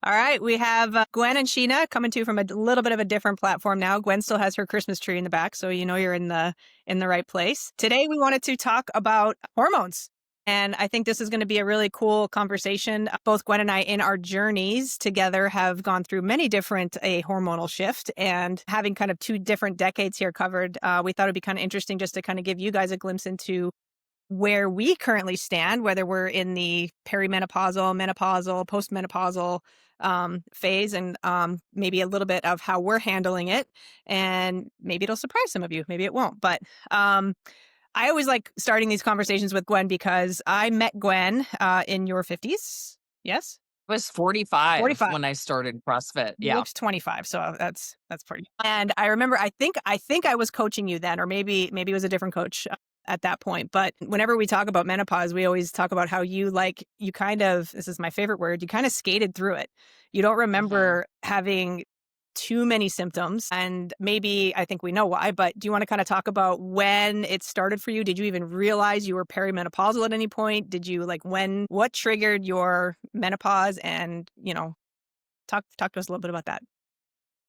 All right, we have Gwen and Sheena coming to you from a little bit of a different platform now. Gwen still has her Christmas tree in the back, so you know you're in the right place. Today we wanted to talk about hormones. And I think this is going to be a really cool conversation. Both Gwen and I, in our journeys together, have gone through many different a hormonal shift, and having kind of two different decades here covered, we thought it'd be kind of interesting just to kind of give you guys a glimpse into where we currently stand, whether we're in the perimenopausal, menopausal, postmenopausal phase, and maybe a little bit of how we're handling it. And maybe it'll surprise some of you, maybe it won't. But I always like starting these conversations with Gwen because I met Gwen in your 50s. Yes? I was 45 45. when I started CrossFit. Yeah. Looks 25, so that's pretty. And I remember, I think I was coaching you then, or maybe it was a different coach at that point. But whenever we talk about menopause, we always talk about how you kind of, this is my favorite word, you kind of skated through it. You don't Mhm. remember having too many symptoms, and maybe I think we know why. But do you want to kind of talk about when it started for you? Did you even realize you were perimenopausal at any point? Did you what triggered your menopause? And talk to us a little bit about that.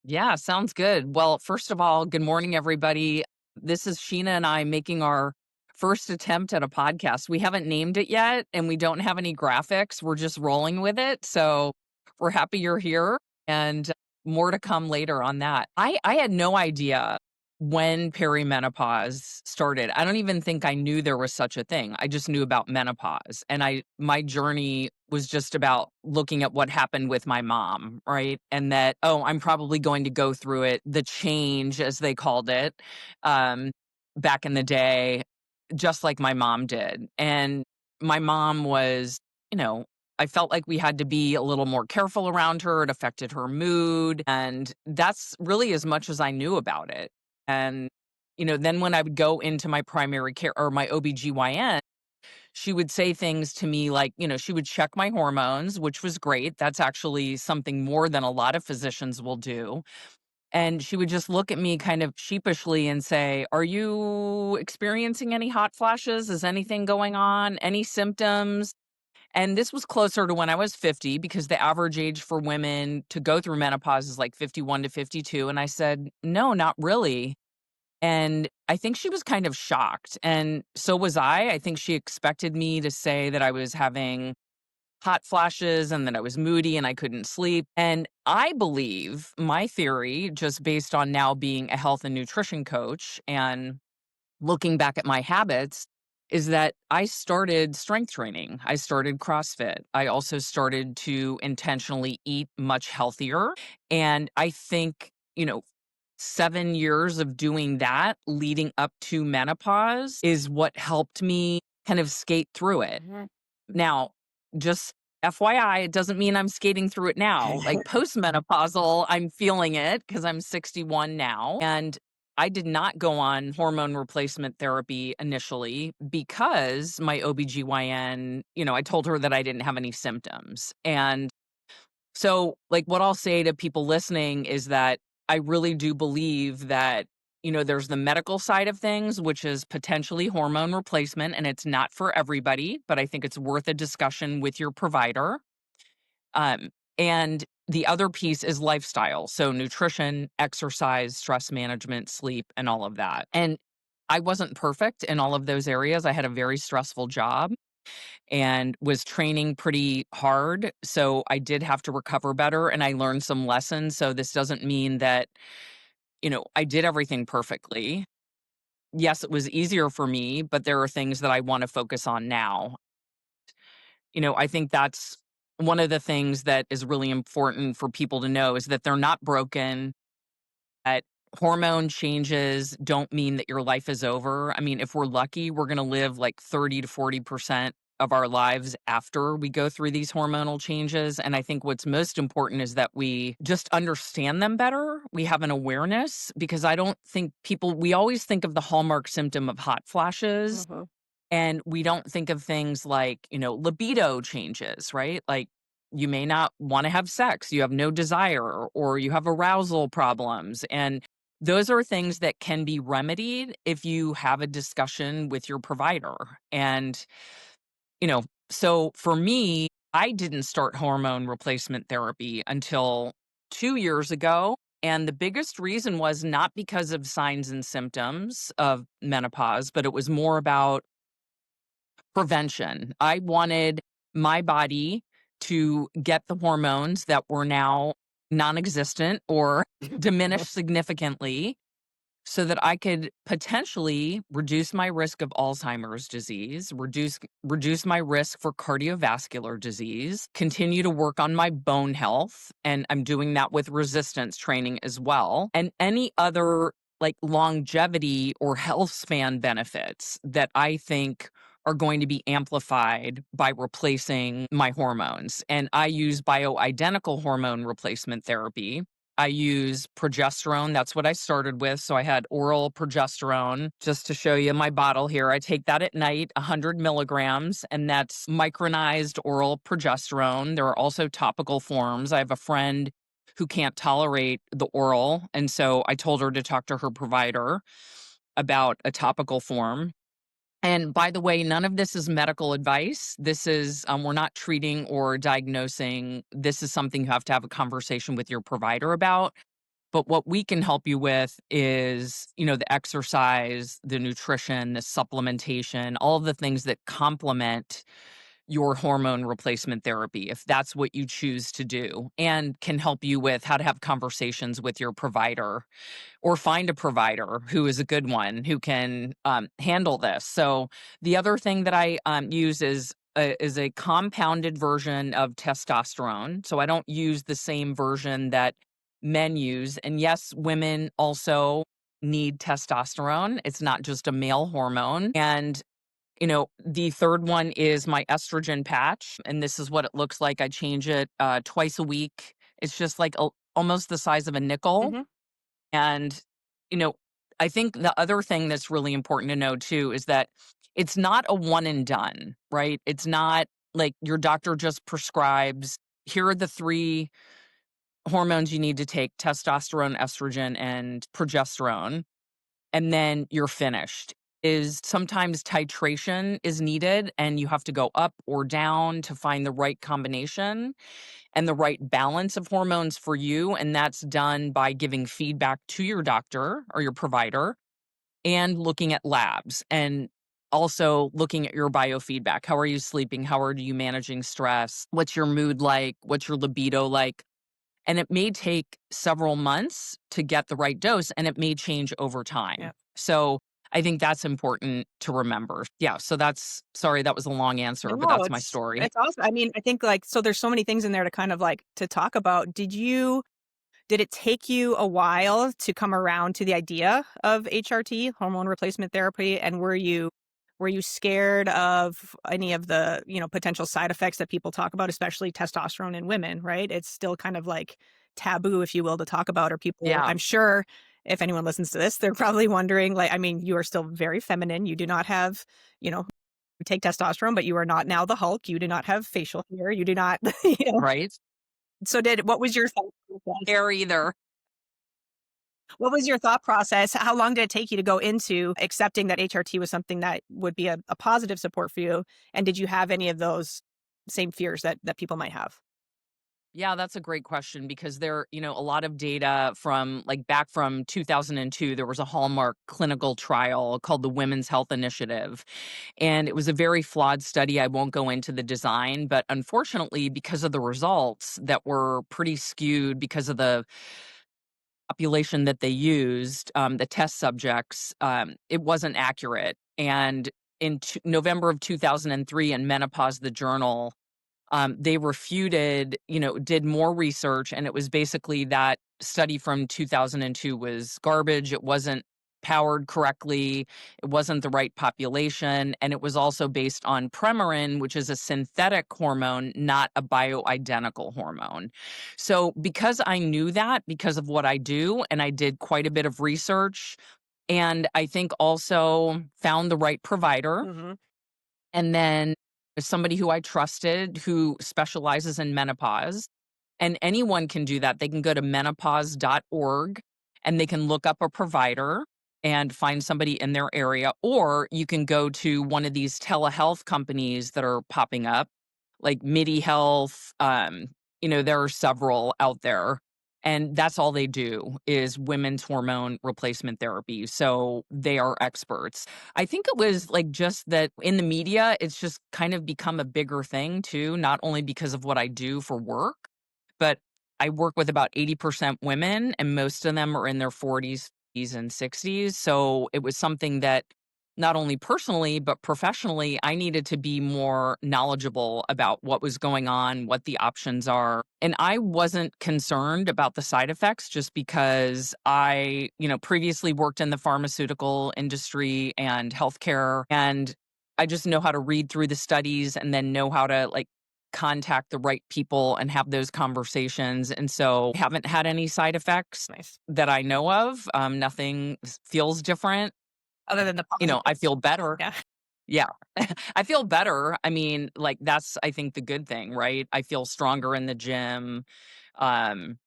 Yeah, sounds good. Well, first of all, good morning, everybody. This is Sheena and I making our first attempt at a podcast. We haven't named it yet, and we don't have any graphics. We're just rolling with it. So we're happy you're here, and more to come later on that. I had no idea when perimenopause started. I don't even think I knew there was such a thing. I just knew about menopause. And my journey was just about looking at what happened with my mom, right? And that, oh, I'm probably going to go through it, the change as they called it, um, back in the day, just like my mom did. And my mom was, you know, I felt like we had to be a little more careful around her. It affected her mood. And that's really as much as I knew about it. And, then when I would go into my primary care or my OBGYN, she would say things to me like, she would check my hormones, which was great. That's actually something more than a lot of physicians will do. And she would just look at me kind of sheepishly and say, "Are you experiencing any hot flashes? Is anything going on? Any symptoms?" And this was closer to when I was 50 because the average age for women to go through menopause is like 51 to 52. And I said, "No, not really." And I think she was kind of shocked, and so was I. I think she expected me to say that I was having hot flashes and that I was moody and I couldn't sleep. And I believe my theory, just based on now being a health and nutrition coach and looking back at my habits, is that I started strength training. I started CrossFit. I also started to intentionally eat much healthier. And I think, 7 years of doing that leading up to menopause is what helped me kind of skate through it. Mhm. Now, just FYI, it doesn't mean I'm skating through it now. Like postmenopausal, I'm feeling it because I'm 61 now. And I did not go on hormone replacement therapy initially because my OBGYN, I told her that I didn't have any symptoms. And so, like, what I'll say to people listening is that I really do believe that, there's the medical side of things, which is potentially hormone replacement, and it's not for everybody, but I think it's worth a discussion with your provider. And the other piece is lifestyle. So, nutrition, exercise, stress management, sleep, and all of that. And I wasn't perfect in all of those areas. I had a very stressful job and was training pretty hard. So I did have to recover better and I learned some lessons. So this doesn't mean that, I did everything perfectly. Yes, it was easier for me, but there are things that I want to focus on now. I think that's one of the things that is really important for people to know is that they're not broken, that hormone changes don't mean that your life is over. I mean, if we're lucky, we're going to live like 30 to 40% of our lives after we go through these hormonal changes. And I think what's most important is that we just understand them better. We have an awareness because I don't think we always think of the hallmark symptom of hot flashes Mhm. and we don't think of things like, libido changes, right? Like you may not want to have sex, you have no desire, or you have arousal problems. And those are things that can be remedied if you have a discussion with your provider. And, so for me, I didn't start hormone replacement therapy until 2 years ago, and the biggest reason was not because of signs and symptoms of menopause, but it was more about prevention. I wanted my body to get the hormones that were now non-existent or diminished significantly so that I could potentially reduce my risk of Alzheimer's disease, reduce my risk for cardiovascular disease, continue to work on my bone health, and I'm doing that with resistance training as well, and any other like longevity or health span benefits that I think are going to be amplified by replacing my hormones. And I use bioidentical hormone replacement therapy. I use progesterone. That's what I started with. So I had oral progesterone. Just to show you my bottle here, I take that at night, 100 milligrams, and that's micronized oral progesterone. There are also topical forms. I have a friend who can't tolerate the oral. And so I told her to talk to her provider about a topical form. And by the way, none of this is medical advice. This is, we're not treating or diagnosing. This is something you have to have a conversation with your provider about. But what we can help you with is, the exercise, the nutrition, the supplementation, all of the things that complement your hormone replacement therapy, if that's what you choose to do, and can help you with how to have conversations with your provider or find a provider who is a good one who can handle this. So the other thing that I use is a compounded version of testosterone. So I don't use the same version that men use. And yes, women also need testosterone. It's not just a male hormone. And the third one is my estrogen patch, and this is what it looks like. I change it twice a week. It's just like almost the size of a nickel. Hmm. And, you know, I think the other thing that's really important to know too is that it's not a one and done, right? It's not like your doctor just prescribes, here are the three hormones you need to take: testosterone, estrogen, and progesterone, and then you're finished. Is sometimes titration is needed and you have to go up or down to find the right combination and the right balance of hormones for you. And that's done by giving feedback to your doctor or your provider and looking at labs and also looking at your biofeedback. How are you sleeping? How are you managing stress? What's your mood like? What's your libido like? And it may take several months to get the right dose, and it may change over Yeah. time. So I think that's important to remember. Yeah. So sorry, that was a long answer, but No, that's my it's story. it's awesome. I mean, I think like so there's so many things in there to kind of like to talk about. Did it take you a while to come around to the idea of HRT, hormone replacement therapy? And were you scared of any of the, potential side effects that people talk about, especially testosterone in women, right? It's still kind of like taboo, if you will, to talk about, or people, Yeah. I'm sure if anyone listens to this, they're probably wondering, like, I mean, you are still very feminine. You do not have, you take testosterone, but you are not now the Hulk. You do not have facial hair. You do not, Right. So what was your thought process? Hair either. What was your thought process? How long did it take you to go into accepting that HRT was something that would be a positive support for you? And did you have any of those same fears that people might have? Yeah, that's a great question because a lot of data from like back from 2002, there was a Hallmark clinical trial called the Women's Health Initiative. And it was a very flawed study. I won't go into the design, but unfortunately, because of the results that were pretty skewed because of the population that they used, the test subjects, it wasn't accurate. And in November of 2003 in Menopause, the journal, they refuted, did more research, and it was basically that study from 2002 was garbage. It wasn't powered correctly. It wasn't the right population. And it was also based on Premarin, which is a synthetic hormone, not a bioidentical hormone. So, because I knew that because of what I do, and I did quite a bit of research, and I think also found the right provider Mhm. and then somebody who I trusted who specializes in menopause. And anyone can do that. They can go to menopause.org and they can look up a provider and find somebody in their area. Or you can go to one of these telehealth companies that are popping up, like MIDI Health. There are several out there. And that's all they do is women's hormone replacement therapy. So they are experts. I think it was like just that in the media, it's just kind of become a bigger thing too, not only because of what I do for work, but I work with about 80% women, and most of them are in their 40s, 50s, and 60s. So it was something that not only personally, but professionally, I needed to be more knowledgeable about what was going on, what the options are. And I wasn't concerned about the side effects just because previously worked in the pharmaceutical industry and healthcare. And I just know how to read through the studies and then know how to like contact the right people and have those conversations. And so haven't had any side effects Nice. that I know of. Nothing feels different. Other than the I positives. feel better. Yeah. Yeah. I feel better. I mean, like, that's, I think, the good thing, right? I feel stronger in the gym. Um,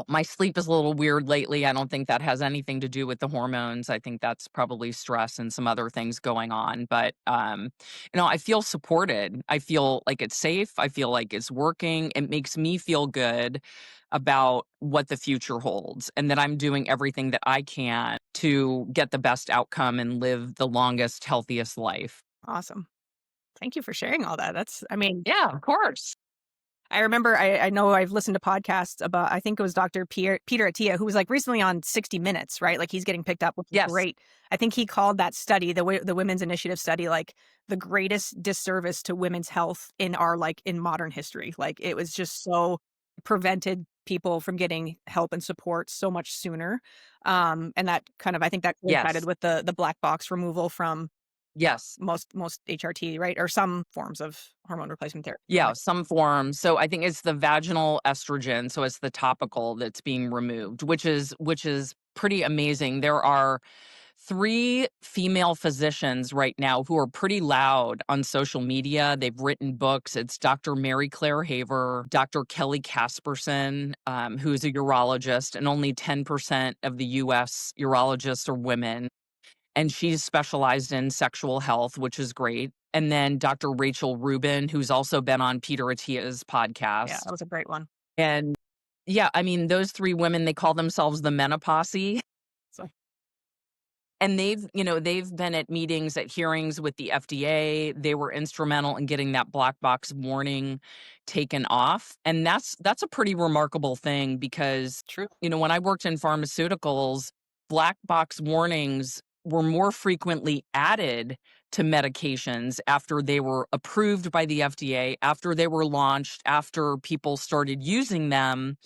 my sleep is a little weird lately. I don't think that has anything to do with the hormones. I think that's probably stress and some other things going on. But, I feel supported. I feel like it's safe. I feel like it's working. It makes me feel good about what the future holds and that I'm doing everything that I can to get the best outcome and live the longest, healthiest life. Awesome. Thank you for sharing all that. I mean, Yeah, of course. I remember I know I've listened to podcasts about, I think it was Dr. Peter Attia, who was like recently on 60 Minutes, right? Like he's getting picked up, which is Yes. great. I think he called that study, the Women's Initiative study, like the greatest disservice to women's health in our, like, in modern history. Like it was just so prevented people from getting help and support so much sooner. And that kind of, I think that coincided Yes. with the black box removal from Yes. most HRT, right? Or some forms of hormone replacement therapy. Yeah, some form. So I think it's the vaginal estrogen, so it's the topical that's being removed, which is pretty amazing. There are 3 female physicians right now who are pretty loud on social media. They've written books. It's Dr. Mary Claire Haver, Dr. Kelly Casperson, who's a urologist, and only 10% of the US urologists are women. And she's specialized in sexual health, which is great. And then Dr. Rachel Rubin, who's also been on Peter Attia's Yeah, podcast. that was a great one. And yeah, I mean, those 3 women, they call themselves the Menopause. So And they've been at meetings, at hearings with the FDA. They were instrumental in getting that black box warning taken off. And that's a pretty remarkable thing because, true. when I worked in pharmaceuticals, black box warnings were more frequently added to medications after they were approved by the FDA, after they were launched, after people started using them,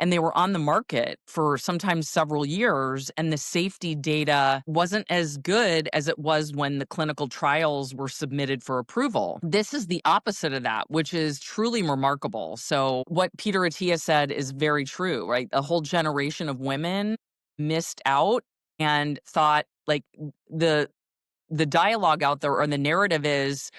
and they were on the market for sometimes several years, and the safety data wasn't as good as it was when the clinical trials were submitted for approval. This is the opposite of that, which is truly remarkable. So what Peter Attia said is very true, right? A whole generation of women missed out and thought, like, the dialogue out there, or the narrative is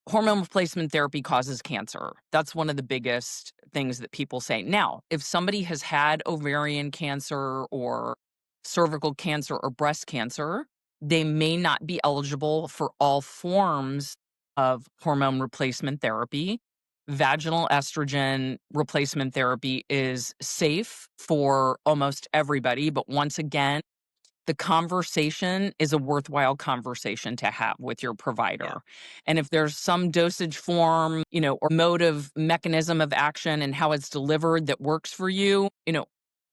hormone replacement therapy causes cancer. That's one of the biggest things that people say. Now, if somebody has had ovarian cancer or cervical cancer or breast cancer, they may not be eligible for all forms of hormone replacement therapy. Vaginal estrogen replacement therapy is safe for almost everybody, but once again, the conversation is a worthwhile conversation to have with your Yeah. provider. And if there's some dosage form, or mode of mechanism of action and how it's delivered that works for you,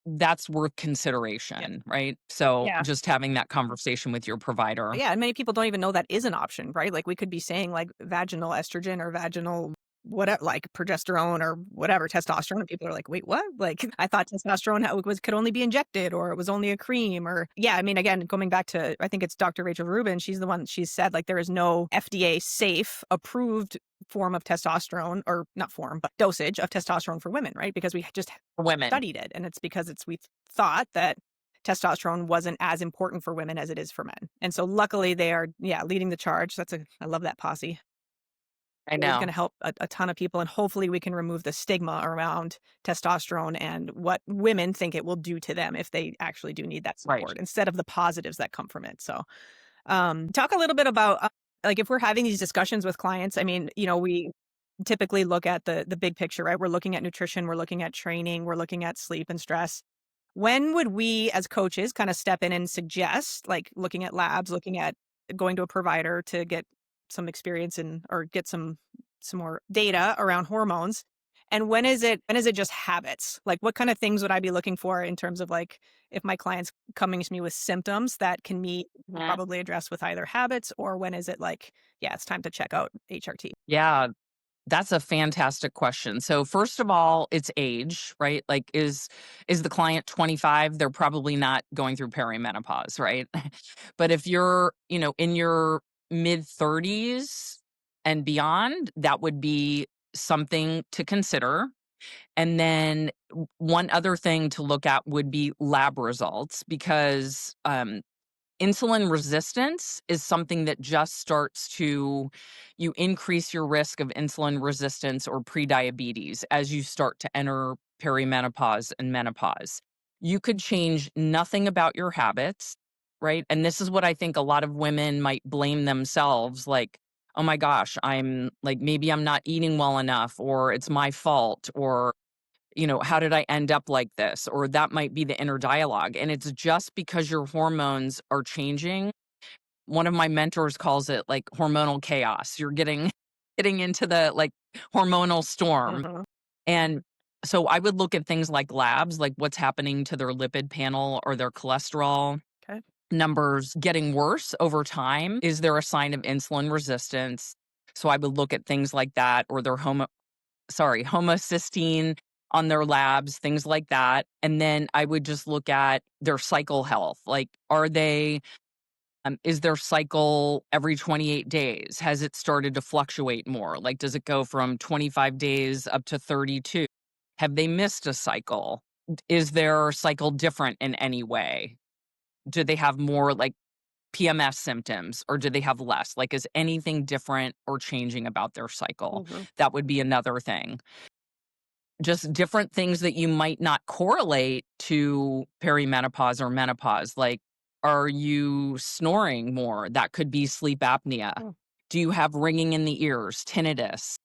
that's worth Yeah. consideration, right? So Yeah. just having that conversation with your provider. Yeah, and many people don't even know that is an option, right? Like we could be saying like vaginal estrogen or vaginal whatever, like progesterone or whatever, testosterone, and people are like, "Wait, what?" Like I thought testosterone could only be injected or it was only a cream or yeah, I mean again, going back to I think it's Dr. Rachel Rubin, she said like there is no FDA safe approved form of testosterone or not form, but dosage of testosterone for women, right? Because we just For women. studied it and it's because we thought that testosterone wasn't as important for women as it is for men. And so luckily they are, yeah, leading the charge. I love that posse. I It's going know. to help a ton of people. And hopefully we can remove the stigma around testosterone and what women think it will do to them if they actually do need that Right. support instead of the positives that come from it. So, talk a little bit about like if we're having these discussions with clients, I mean, typically look at the big picture, right? We're looking at nutrition, we're looking at training, we're looking at sleep and stress. When would we as coaches kind of step in and suggest, like looking at labs, looking at going to a provider to get some experience in or get some more data around hormones? And when is it just habits? Like what kind of things would I be looking for in terms of like if my client's coming to me with symptoms that can be probably addressed with either habits, or when is it like, yeah, it's time to check out HRT? Yeah, that's a fantastic question. So first of all, it's age, right? Like is the client 25? They're probably not going through perimenopause, right? But if you're, in your mid 30s and beyond, that would be something to consider. And then one other thing to look at would be lab results because insulin resistance is something that just starts to you increase your risk of insulin resistance or prediabetes as you start to enter perimenopause and menopause. You could change nothing about your habits, right? And this is what I think a lot of women might blame themselves like, oh my gosh, I'm like, maybe I'm not eating well enough, or it's my fault, or how did I end up like this? Or that might be the inner dialogue. And it's just because your hormones are changing. One of my mentors calls it like hormonal chaos. You're getting getting into the like hormonal storm. Mhm. And so I would look at things like labs, like what's happening to their lipid panel or their cholesterol Okay. numbers getting worse over time. Is there a sign of insulin resistance? So I would look at things like that, or their homocysteine on their labs, things like that. And then I would just look at their cycle health. Like, is their cycle every 28 days? Has it started to fluctuate more? Like, does it go from 25 days up to 32? Have they missed a cycle? Is their cycle different in any way? Do they have more like PMS symptoms, or do they have less? Like, is anything different or changing about their cycle? Mhm. That would be another thing. Just different things that you might not correlate to perimenopause or menopause. Like, are you snoring more? That could be sleep apnea. Mm. Do you have ringing in the ears, tinnitus?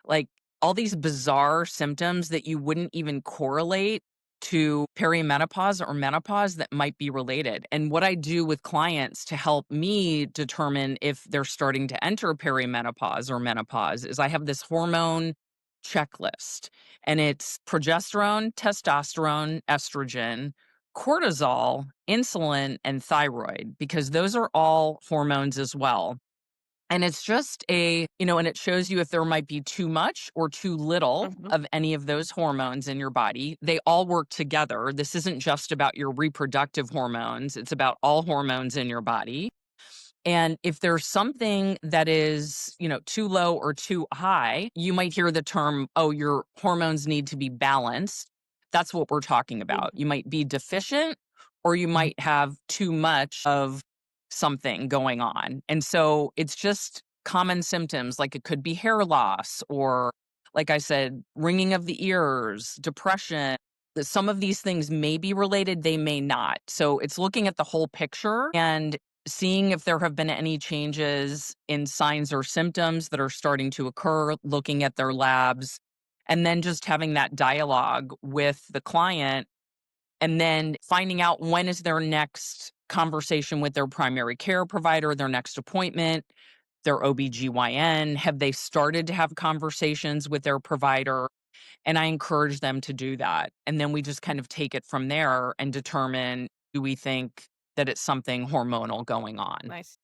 Like all these bizarre symptoms that you wouldn't even correlate to perimenopause or menopause that might be related. And what I do with clients to help me determine if they're starting to enter perimenopause or menopause is I have this hormone checklist, and it's progesterone, testosterone, estrogen, cortisol, insulin, and thyroid, because those are all hormones as well. And it's just and it shows you if there might be too much or too little Mhm. of any of those hormones in your body. They all work together. This isn't just about your reproductive hormones, it's about all hormones in your body. And if there's something that is, too low or too high, you might hear the term, oh, your hormones need to be balanced. That's what we're talking about. Mhm. You might be deficient, or you might have too much of something going on. And so it's just common symptoms, like it could be hair loss, or like I said, ringing of the ears, depression. Some of these things may be related, they may not. So it's looking at the whole picture and seeing if there have been any changes in signs or symptoms that are starting to occur, looking at their labs, and then just having that dialogue with the client, and then finding out when is their next conversation with their primary care provider, their next appointment, their OBGYN. Have they started to have conversations with their provider? And I encourage them to do that. And then we just kind of take it from there and determine, do we think that it's something hormonal going on? Nice.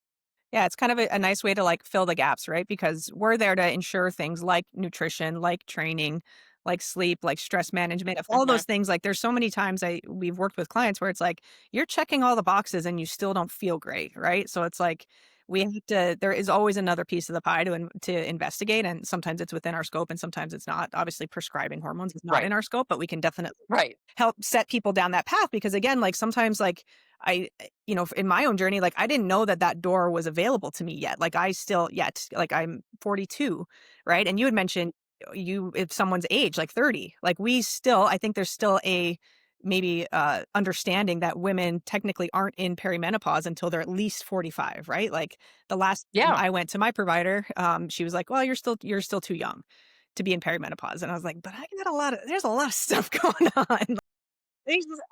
Yeah, it's kind of a nice way to like fill the gaps, right? Because we're there to ensure things like nutrition, like training, like sleep, like stress management. If all Mhm. those things, like there's so many times we've worked with clients where it's like you're checking all the boxes and you still don't feel great, right? So it's like we have to. There is always another piece of the pie to investigate, and sometimes it's within our scope, and sometimes it's not. Obviously, prescribing hormones is not in Right. our scope, but we can definitely Right. help set people down that path because again, like sometimes like in my own journey, like I didn't know that that door was available to me yet. Like I still yet, like I'm 42, right? And you had mentioned if someone's age, like 30, like we still, I think there's still a maybe understanding that women technically aren't in perimenopause until they're at least 45, right? Like the last time Yeah. I went to my provider, she was like, well, you're still too young. to be in perimenopause. And I was like, but there's a lot of stuff going on.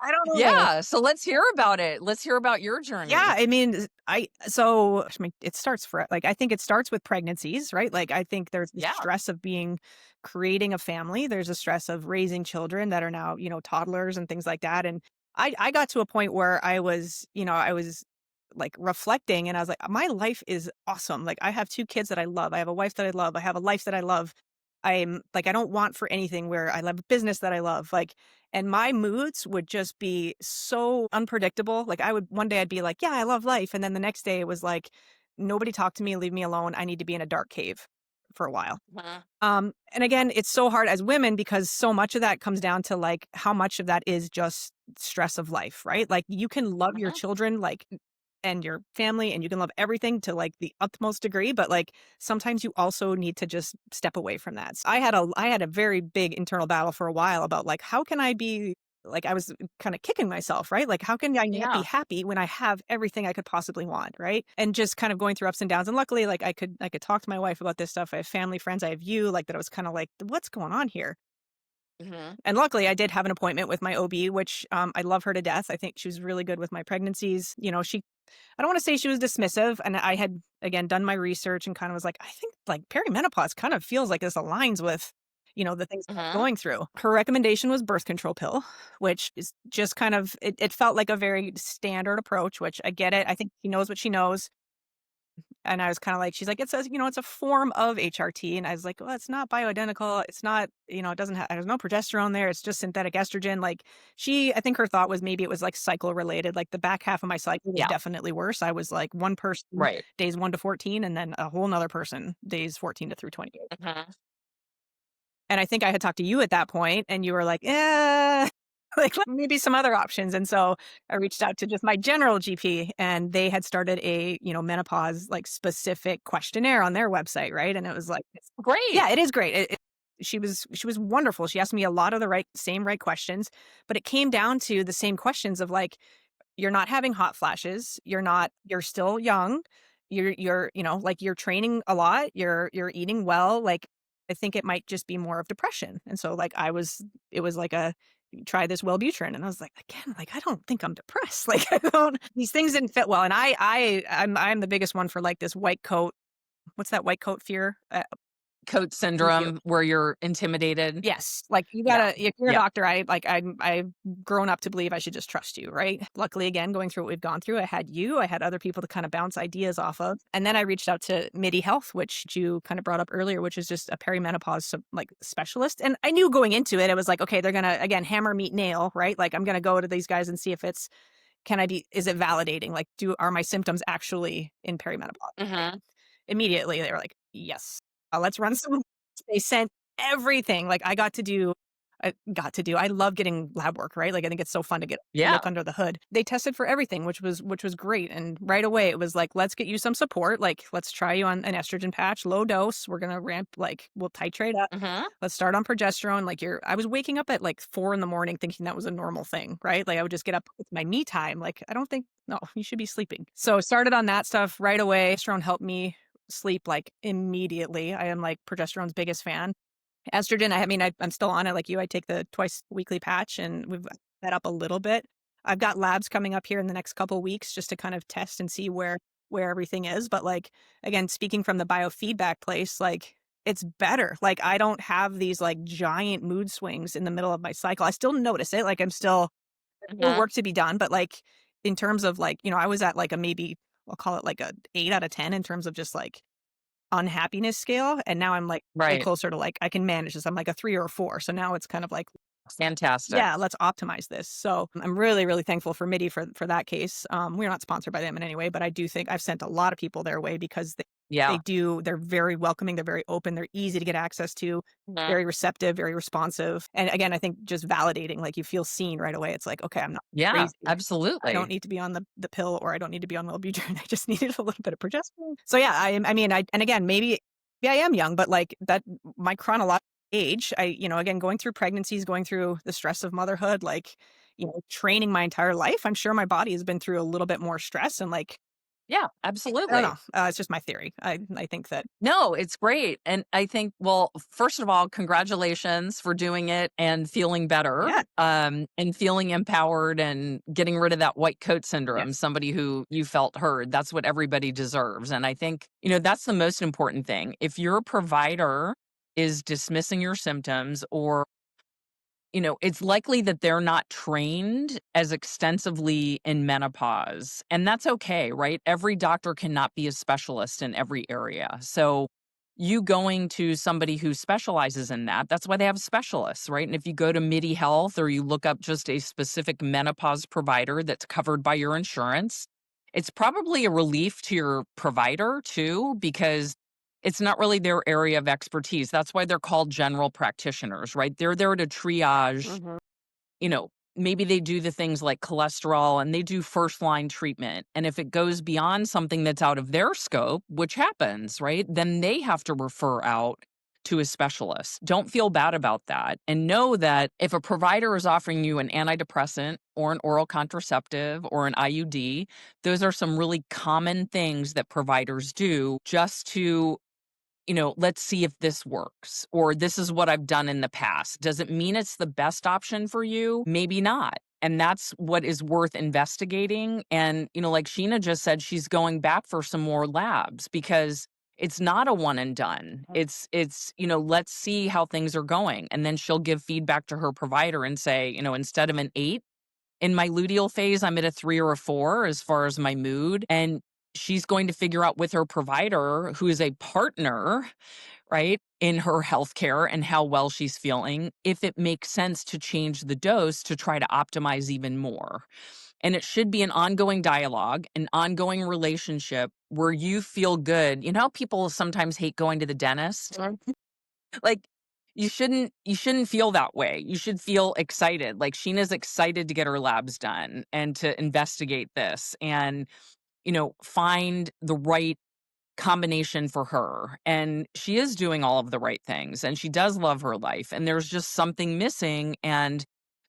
I don't know. Yeah, so let's hear about it. Let's hear about your Yeah, journey. I mean, it starts for like I think it starts with pregnancies, right? Like I think there's the Yeah. stress of creating a family. There's a stress of raising children that are now, toddlers and things like that. And I got to a point where I was like reflecting and I was like, my life is awesome. Like I have two kids that I love. I have a wife that I love. I have a life that I love. I'm like, I don't want for anything where I have a business that I love. Like, and my moods would just be so unpredictable. Like one day I'd be like, yeah, I love life. And then the next day it was like, nobody talk to me, leave me alone. I need to be in a dark cave for a while. Mhm, And again, it's so hard as women because so much of that comes down to like how much of that is just stress of life, right? Like you can love your mhm, children like and your family and you can love everything to like the utmost degree, but like sometimes you also need to just step away from that. So I had a very big internal battle for a while about like how can I be like I was kind of kicking myself, right? Like how can I not be yeah, happy when I have everything I could possibly want, right? And just kind of going through ups and downs. And luckily like I could talk to my wife about this stuff. I have family, friends, I have you, like that I was kind of like what's going on here? mhm, And luckily I did have an appointment with my OB, which I love her to death. I think she was really good with my pregnancies. I don't want to say she was dismissive. And I had, again, done my research and kind of was like, I think like perimenopause kind of feels like this aligns with, the things I'm mhm, going through. Her recommendation was birth control pill, which is just kind of, it felt like a very standard approach, which I get it. I think she knows what she knows. And I was kind of like, she's like, it says, it's a form of HRT. And I was like, well, it's not bioidentical. It's not, it doesn't have, there's no progesterone there. It's just synthetic estrogen. Like I think her thought was maybe it was like cycle related. Like the back half of my cycle was yeah, definitely worse. I was like one person right, days 1 to 14 and then a whole nother person days 14 to through 28. mhm, And I think I had talked to you at that point and you were like, like maybe some other options. And so I reached out to just my general GP and they had started a, menopause like specific questionnaire on their website. Right. And it was like, great, yeah, it is great. She was wonderful. She asked me a lot of the same right questions, but it came down to the same questions of like, you're not having hot flashes. You're still young. Like you're training a lot. You're eating well. Like I think it might just be more of depression. And so like it was like a try this Wellbutrin. And I was like, again, like I don't think I'm depressed. Like these things didn't fit well. And I'm the biggest one for like this white coat. What's that white coat fear? coat Thank you. syndrome where you're intimidated. Yes, like, you Yeah, gotta if you're a yeah, doctor, I've grown up to believe I should just trust you, right? Luckily, again, going through what we've gone through, I had other people to kinda bounce ideas off of, and then I reached out to MIDI Health, which you kinda brought up earlier, which is just a perimenopause specialist, and I knew going into it, it was like, "Okay, they're gonna, again, hammer, meet, nail," right? Like, I'm gonna go to these guys and see if is it validating? Like, are my symptoms actually in perimenopause? mhm, Immediately, they were like, "Yes, let's run some." They sent everything, like, I love getting lab work, right? Like, I think it's so fun to get yeah, look under the hood. They tested for everything, which was great, and right away, it was like, "Let's get you some support, like, let's try you on an estrogen patch, low dose, we're gonna we'll titrate up. mhm, Let's start on progesterone." Like, I was waking up at, like, 4 in the morning thinking that was a normal thing, right? Like, I would just get up, with my me time, like, I don't think no, you should be sleeping. So, started on that stuff right away. Progesterone helped me sleep, like, immediately. I am, like, progesterone's biggest fan. Estrogen, I mean, I'm still on it like you. I take the twice weekly patch, and we've that up a little bit. I've got labs coming up here in the next couple weeks just to kind of test and see where everything is. But like again, speaking from the biofeedback place, like it's better. Like I don't have these like giant mood swings in the middle of my cycle. I still notice it. Like still mhm, work to be done, but like in terms of like, I was at like a maybe I'll call it like a 8 out of 10 in terms of just like unhappiness scale, and now I'm, like, way right, closer to, like, I can manage this. I'm, like, a 3 or a 4, so now it's kind of like, fantastic. yeah, let's optimize this. So I'm really, really thankful for MIDI for that case. We're not sponsored by them in any way, but I do think I've sent a lot of people their way because Yeah, they're very welcoming, they're very open, they're easy to get access to, mhm, very receptive, very responsive. And again, I think just validating, like you feel seen right away. It's like, okay, I'm not yeah, crazy. I don't absolutely. need to be on the pill or I don't need to be on Wellbutrin. I just needed a little bit of progesterone. So yeah, I mean, and again, maybe I am young, but like that my chronological age, again, going through pregnancies, going through the stress of motherhood, like, training my entire life, I'm sure my body has been through a little bit more stress and like Yeah, I don't absolutely. know. It's just my theory. I think that No, it's great. And I think, well, first of all, congratulations for doing it and feeling better, yeah, and feeling empowered and getting rid of that white coat syndrome, yes, somebody who you felt heard. That's what everybody deserves. And I think, that's the most important thing. If your provider is dismissing your symptoms, or it's likely that they're not trained as extensively in menopause. And that's okay, right? Every doctor cannot be a specialist in every area. So, you going to somebody who specializes in that, that's why they have specialists, right? And if you go to MIDI Health, or you look up just a specific menopause provider that's covered by your insurance, it's probably a relief to your provider too, because it's not really their area of expertise. That's why they're called general practitioners, right? They're there to triage, hmm maybe they do the things like cholesterol and they do first line treatment. And if it goes beyond something that's out of their scope, which happens, right? Then they have to refer out to a specialist. Don't feel bad about that. And know that if a provider is offering you an antidepressant or an oral contraceptive or an IUD, those are some really common things that providers do just to, let's see if this works, or this is what I've done in the past. Does it mean it's the best option for you? Maybe not. And that's what is worth investigating. And, like Sheena just said, she's going back for some more labs because it's not a one and done. Let's see how things are going. And then she'll give feedback to her provider and say, instead of an 8 in my luteal phase, I'm at a 3 or a 4 as far as my mood. And she's going to figure out with her provider, who is a partner, right, in her healthcare and how well she's feeling, if it makes sense to change the dose to try to optimize even more. And it should be an ongoing dialogue, an ongoing relationship where you feel good. You know how people sometimes hate going to the dentist? Like, you shouldn't feel that way. You should feel excited. Like, Sheena's excited to get her labs done and to investigate this and, find the right combination for her. And she is doing all of the right things and she does love her life. And there's just something missing. And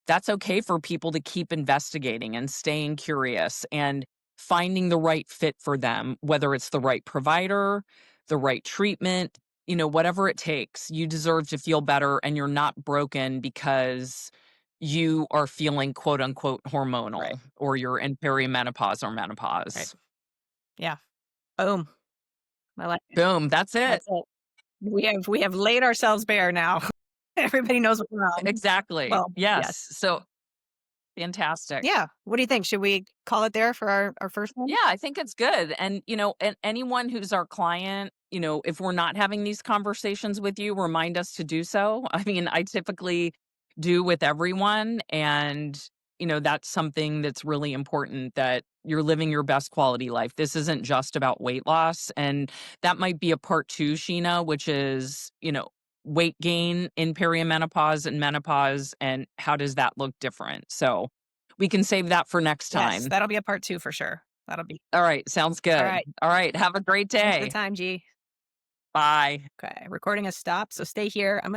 that's okay for people to keep investigating and staying curious and finding the right fit for them, whether it's the right provider, the right treatment, whatever it takes. You deserve to feel better and you're not broken because you are feeling quote unquote right, hormonal, or you're in perimenopause or right, menopause. yeah. Boom. I like it. Boom. That's it. That's it. We have laid ourselves bare now. Everybody knows what's wrong. Exactly. Well, Yes. yes. So fantastic. Yeah. What do you think? Should we call it there for our first one? Yeah, I think it's good. And, and anyone who's our client, if we're not having these conversations with you, remind us to do so. I mean, I typically do with everyone. And, that's something that's really important, that you're living your best quality life. This isn't just about weight loss. And that might be a part two, Sheena, which is, weight gain in perimenopause and menopause. And how does that look different? So we can save that for next Yes, time. that'll be a part 2 for sure. That'll be All right, sounds all good. right. All right, have a great Thanks for the day. time, G. Bye. Okay, recording has stopped, so stay here. I'm